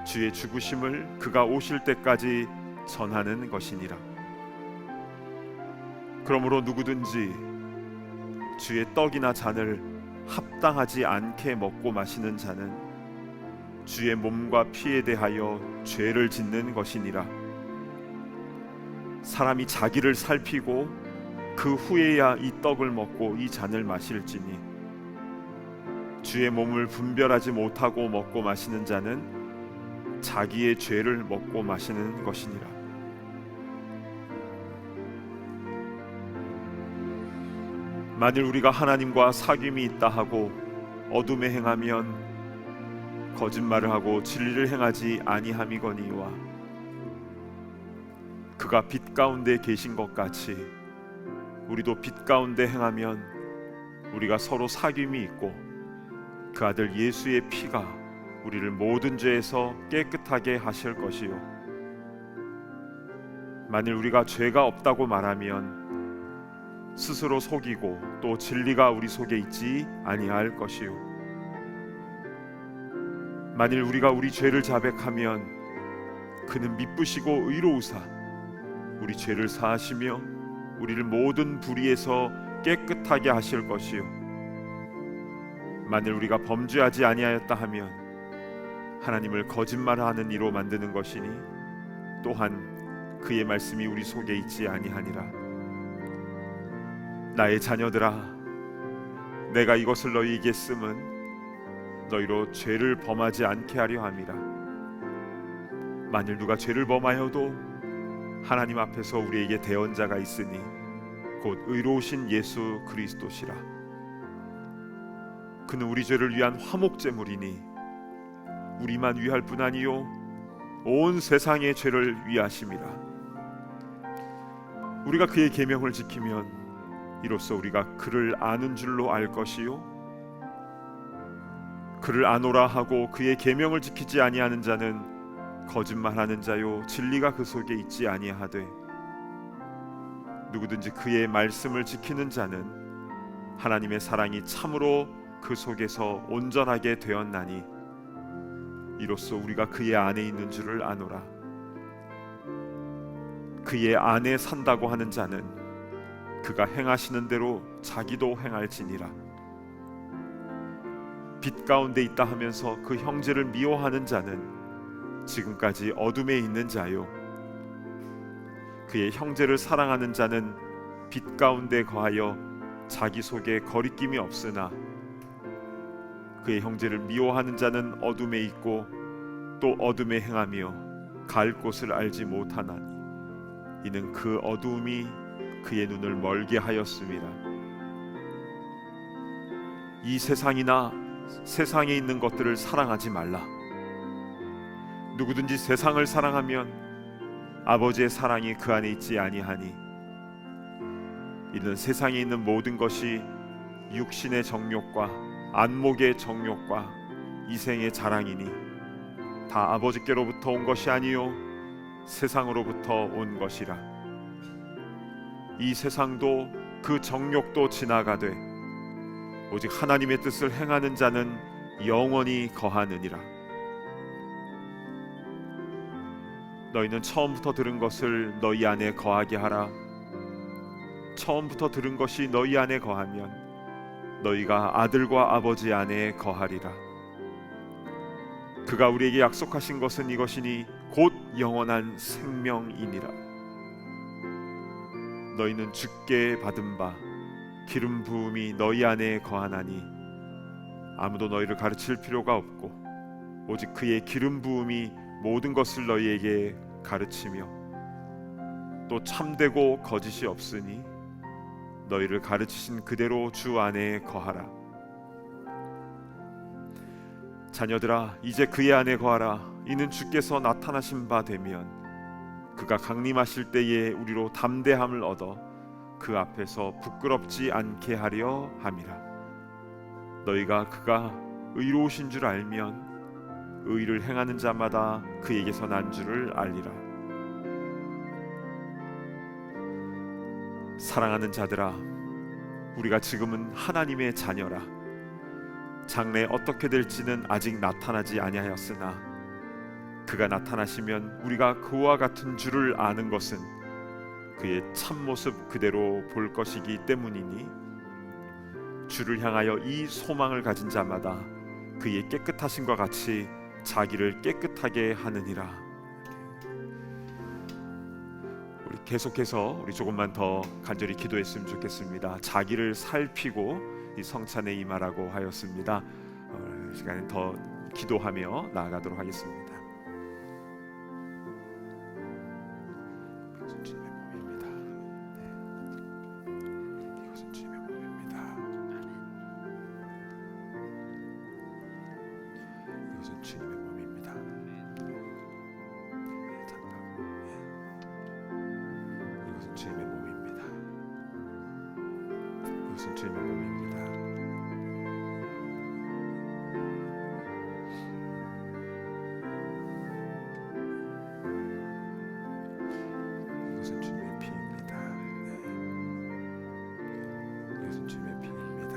주의 죽으심을 그가 오실 때까지 전하는 것이니라. 그러므로 누구든지 주의 떡이나 잔을 합당하지 않게 먹고 마시는 자는 주의 몸과 피에 대하여 죄를 짓는 것이니라. 사람이 자기를 살피고 그 후에야 이 떡을 먹고 이 잔을 마실지니 주의 몸을 분별하지 못하고 먹고 마시는 자는 자기의 죄를 먹고 마시는 것이니라. 만일 우리가 하나님과 사귐이 있다 하고 어둠에 행하면 거짓말을 하고 진리를 행하지 아니함이거니와 그가 빛 가운데 계신 것 같이 우리도 빛 가운데 행하면 우리가 서로 사귐이 있고 그 아들 예수의 피가 우리를 모든 죄에서 깨끗하게 하실 것이요 만일 우리가 죄가 없다고 말하면 스스로 속이고 또 진리가 우리 속에 있지 아니할 것이요 만일 우리가 우리 죄를 자백하면 그는 미쁘시고 의로우사 우리 죄를 사하시며 우리를 모든 불의에서 깨끗하게 하실 것이요 만일 우리가 범죄하지 아니하였다 하면 하나님을 거짓말하는 이로 만드는 것이니 또한 그의 말씀이 우리 속에 있지 아니하니라. 나의 자녀들아 내가 이것을 너희에게 쓰면 너희로 죄를 범하지 않게 하려 함이라. 만일 누가 죄를 범하여도 하나님 앞에서 우리에게 대언자가 있으니 곧 의로우신 예수 그리스도시라. 그는 우리 죄를 위한 화목제물이니 우리만 위할 뿐 아니요 온 세상의 죄를 위하심이라. 우리가 그의 계명을 지키면 이로써 우리가 그를 아는 줄로 알 것이요 그를 아노라 하고 그의 계명을 지키지 아니하는 자는 거짓말하는 자요 진리가 그 속에 있지 아니하되 누구든지 그의 말씀을 지키는 자는 하나님의 사랑이 참으로 그 속에서 온전하게 되었나니 이로써 우리가 그의 안에 있는 줄을 아노라. 그의 안에 산다고 하는 자는 그가 행하시는 대로 자기도 행할지니라. 빛 가운데 있다 하면서 그 형제를 미워하는 자는 지금까지 어둠에 있는 자요 그의 형제를 사랑하는 자는 빛 가운데 거하여 자기 속에 거리낌이 없으나 그의 형제를 미워하는 자는 어둠에 있고 또 어둠에 행하며 갈 곳을 알지 못하나니 이는 그 어두움이 그의 눈을 멀게 하였습니다. 이 세상이나 세상에 있는 것들을 사랑하지 말라. 누구든지 세상을 사랑하면 아버지의 사랑이 그 안에 있지 아니하니 이는 세상에 있는 모든 것이 육신의 정욕과 안목의 정욕과 이생의 자랑이니 다 아버지께로부터 온 것이 아니요 세상으로부터 온 것이라. 이 세상도 그 정욕도 지나가되 오직 하나님의 뜻을 행하는 자는 영원히 거하느니라. 너희는 처음부터 들은 것을 너희 안에 거하게 하라. 처음부터 들은 것이 너희 안에 거하면 너희가 아들과 아버지 안에 거하리라. 그가 우리에게 약속하신 것은 이것이니 곧 영원한 생명이니라. 너희는 주께 받은 바 기름 부음이 너희 안에 거하나니 아무도 너희를 가르칠 필요가 없고 오직 그의 기름 부음이 모든 것을 너희에게 가르치며 또 참되고 거짓이 없으니 너희를 가르치신 그대로 주 안에 거하라. 자녀들아, 이제 그의 안에 거하라. 이는 주께서 나타나신 바 되면 그가 강림하실 때에 우리로 담대함을 얻어 그 앞에서 부끄럽지 않게 하려 함이라. 너희가 그가 의로우신 줄 알면 의를 행하는 자마다 그에게서 난 줄을 알리라. 사랑하는 자들아, 우리가 지금은 하나님의 자녀라. 장래 어떻게 될지는 아직 나타나지 아니하였으나 그가 나타나시면 우리가 그와 같은 줄을 아는 것은 그의 참모습 그대로 볼 것이기 때문이니 주를 향하여 이 소망을 가진 자마다 그의 깨끗하심과 같이 자기를 깨끗하게 하느니라. 우리 계속해서 우리 조금만 더 간절히 기도했으면 좋겠습니다. 자기를 살피고 이 성찬에 임하라고 하였습니다. 시간은 더 기도하며 나아가도록 하겠습니다. 이것은 주님의 몸입니다. 이것은 주님의 몸입니다. 이것은 주님의 몸입니다. 이것은 주님의 몸입니다. 이것은 주님의 몸입니다. 이것은 주님의 피입니다. 이것은 주님의 피입니다.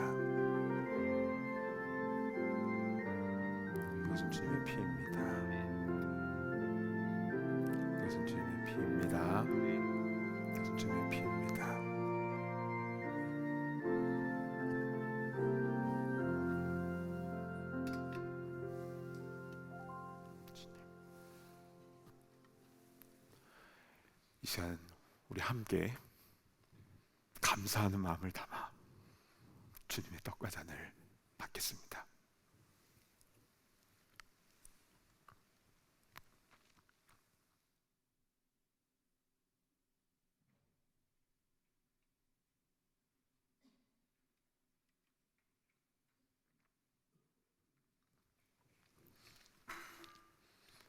이것은 주님의 피입니다. 이것은 주님의 피입니다. 이것은 주님의 피입니다. 이 시간 우리 함께 감사하는 마음을 담아 주님의 떡과 잔을 받겠습니다.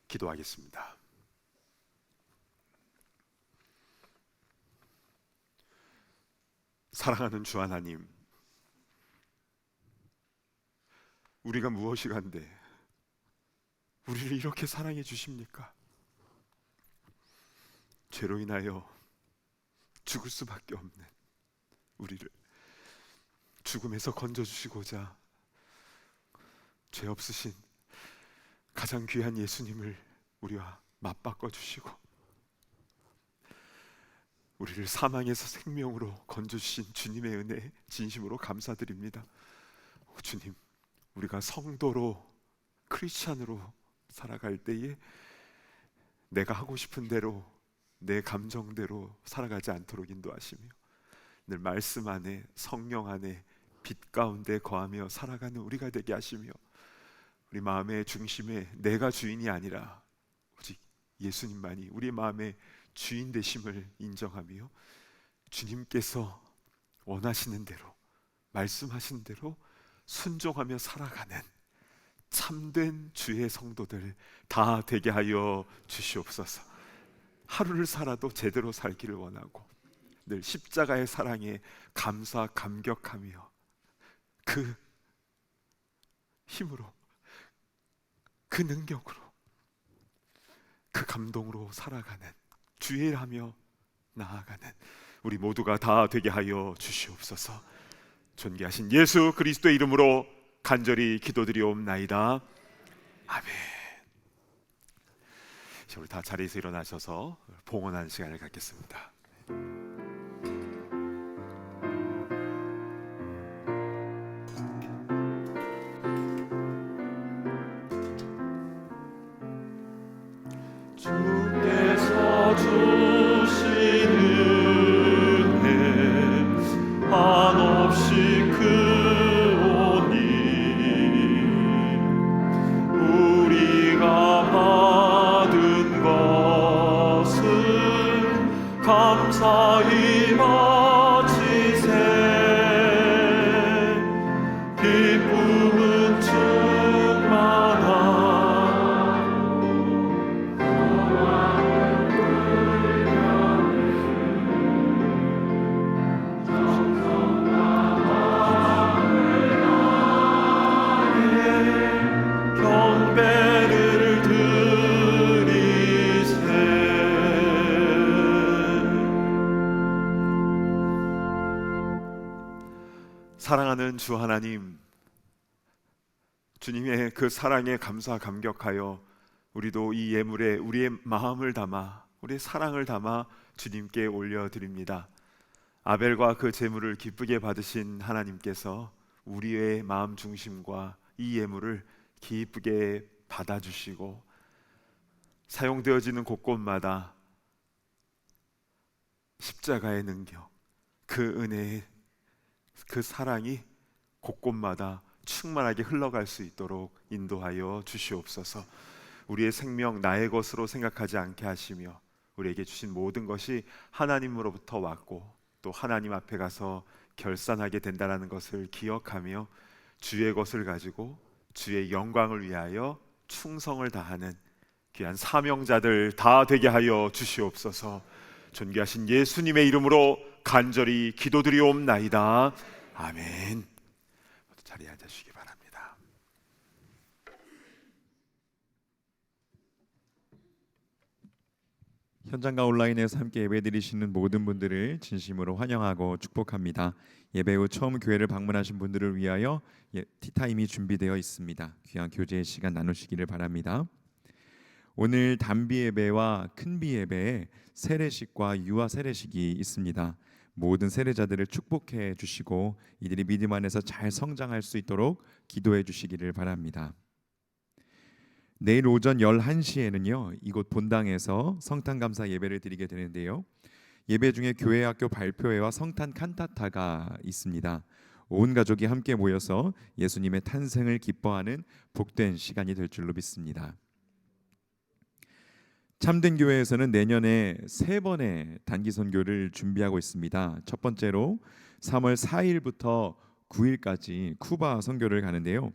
기도하겠습니다. 사랑하는 주 하나님, 우리가 무엇이간데 우리를 이렇게 사랑해 주십니까? 죄로 인하여 죽을 수밖에 없는 우리를 죽음에서 건져주시고자 죄 없으신 가장 귀한 예수님을 우리와 맞바꿔 주시고 우리를 사망에서 생명으로 건져주신 주님의 은혜에 진심으로 감사드립니다. 주님, 우리가 성도로 크리스찬으로 살아갈 때에 내가 하고 싶은 대로 내 감정대로 살아가지 않도록 인도하시며 늘 말씀 안에 성령 안에 빛 가운데 거하며 살아가는 우리가 되게 하시며 우리 마음의 중심에 내가 주인이 아니라 오직 예수님만이 우리 마음의 주인 되심을 인정하며 주님께서 원하시는 대로 말씀하신 대로 순종하며 살아가는 참된 주의 성도들 다 되게 하여 주시옵소서. 하루를 살아도 제대로 살기를 원하고 늘 십자가의 사랑에 감사 감격하며 그 힘으로, 그 능력으로, 그 감동으로 살아가는, 주의 일하며 나아가는 우리 모두가 다 되게 하여 주시옵소서. 존귀하신 예수 그리스도의 이름으로 간절히 기도드리옵나이다. 아멘. 이제 우리 다 자리에서 일어나셔서 봉헌하는 시간을 갖겠습니다. 주께서 주신 은혜 한없이 크오니 우리가 받은 것은 감사히 바치세. 기쁨은 충만하고 경배를 드리세. 사랑하는 주 하나님, 주님의 그 사랑에 감사 감격하여 우리도 이 예물에 우리의 마음을 담아, 우리의 사랑을 담아 주님께 올려드립니다. 아벨과 그 제물을 기쁘게 받으신 하나님께서 우리의 마음 중심과 이 예물을 기쁘게 받아주시고 사용되어지는 곳곳마다 십자가의 능력, 그 은혜의 그 사랑이 곳곳마다 충만하게 흘러갈 수 있도록 인도하여 주시옵소서. 우리의 생명 나의 것으로 생각하지 않게 하시며 우리에게 주신 모든 것이 하나님으로부터 왔고 또 하나님 앞에 가서 결산하게 된다는 것을 기억하며 주의 것을 가지고 주의 영광을 위하여 충성을 다하는 귀한 사명자들 다 되게 하여 주시옵소서. 존귀하신 예수님의 이름으로 간절히 기도드리옵나이다. 아멘. 모두 자리에 앉으시기 바랍니다. 현장과 온라인에서 함께 예배드리시는 모든 분들을 진심으로 환영하고 축복합니다. 예배 후 처음 교회를 방문하신 분들을 위하여 티타임이 준비되어 있습니다. 귀한 교제의 시간 나누시기를 바랍니다. 오늘 단비 예배와 큰비 예배에 세례식과 유아 세례식이 있습니다. 모든 세례자들을 축복해 주시고 이들이 믿음 안에서 잘 성장할 수 있도록 기도해 주시기를 바랍니다. 내일 오전 11시에는요 이곳 본당에서 성탄 감사 예배를 드리게 되는데요, 예배 중에 교회 학교 발표회와 성탄 칸타타가 있습니다. 온 가족이 함께 모여서 예수님의 탄생을 기뻐하는 복된 시간이 될 줄로 믿습니다. 참된 교회에서는 내년에 3번의 단기 선교를 준비하고 있습니다. 첫 번째로 3월 4일부터 9일까지 쿠바 선교를 가는데요,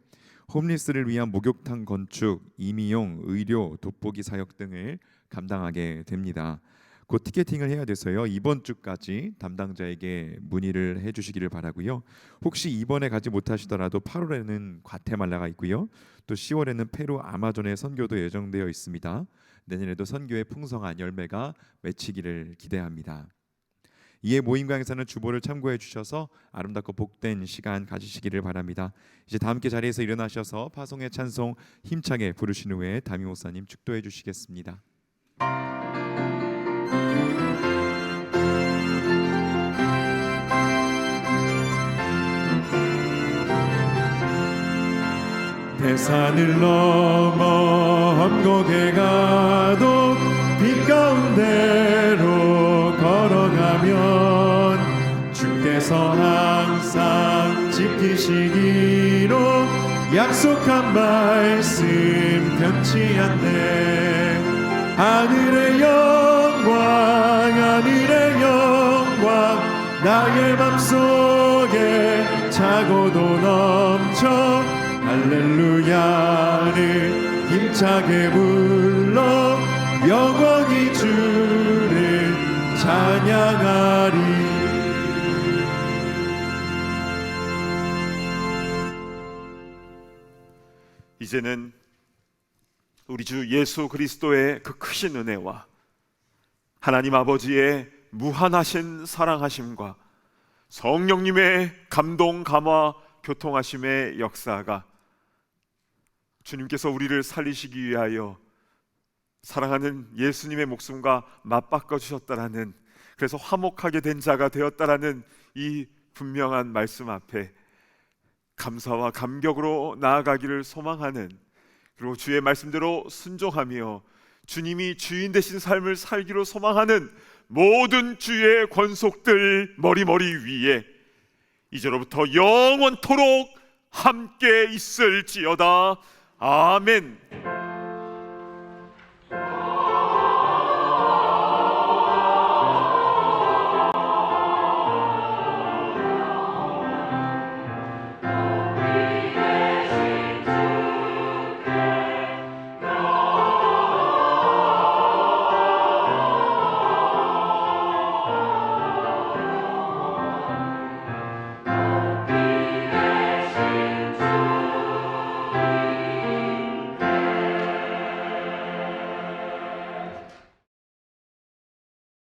홈리스를 위한 목욕탕 건축, 임의용, 의료, 돋보기 사역 등을 감당하게 됩니다. 곧 티켓팅을 해야 돼서요, 이번 주까지 담당자에게 문의를 해주시기를 바라고요. 혹시 이번에 가지 못하시더라도 8월에는 과테말라가 있고요, 또 10월에는 페루 아마존의 선교도 예정되어 있습니다. 내년에도 선교의 풍성한 열매가 맺히기를 기대합니다. 이에 모임 강에서는 주보를 참고해 주셔서 아름답고 복된 시간 가지시기를 바랍니다. 이제 다 함께 자리에서 일어나셔서 파송의 찬송 힘차게 부르신 후에 담임 목사님 축도해 주시겠습니다. 대산을 넘어 험곡에 가도 빛 가운데로 걸어가면 주께서 항상 지키시기로 약속한 말씀 변치 않네. 하늘의 영광, 하늘의 영광, 나의 맘속에 차고도 넘쳐 할렐루야를 힘차게 불러 영원히 주를 찬양하리. 이제는 우리 주 예수 그리스도의 그 크신 은혜와 하나님 아버지의 무한하신 사랑하심과 성령님의 감동, 감화, 교통하심의 역사가 주님께서 우리를 살리시기 위하여 사랑하는 예수님의 목숨과 맞바꿔 주셨다라는, 그래서 화목하게 된 자가 되었다라는 이 분명한 말씀 앞에 감사와 감격으로 나아가기를 소망하는, 그리고 주의 말씀대로 순종하며 주님이 주인 되신 삶을 살기로 소망하는 모든 주의 권속들 머리머리 위에 이제로부터 영원토록 함께 있을지어다. 아멘.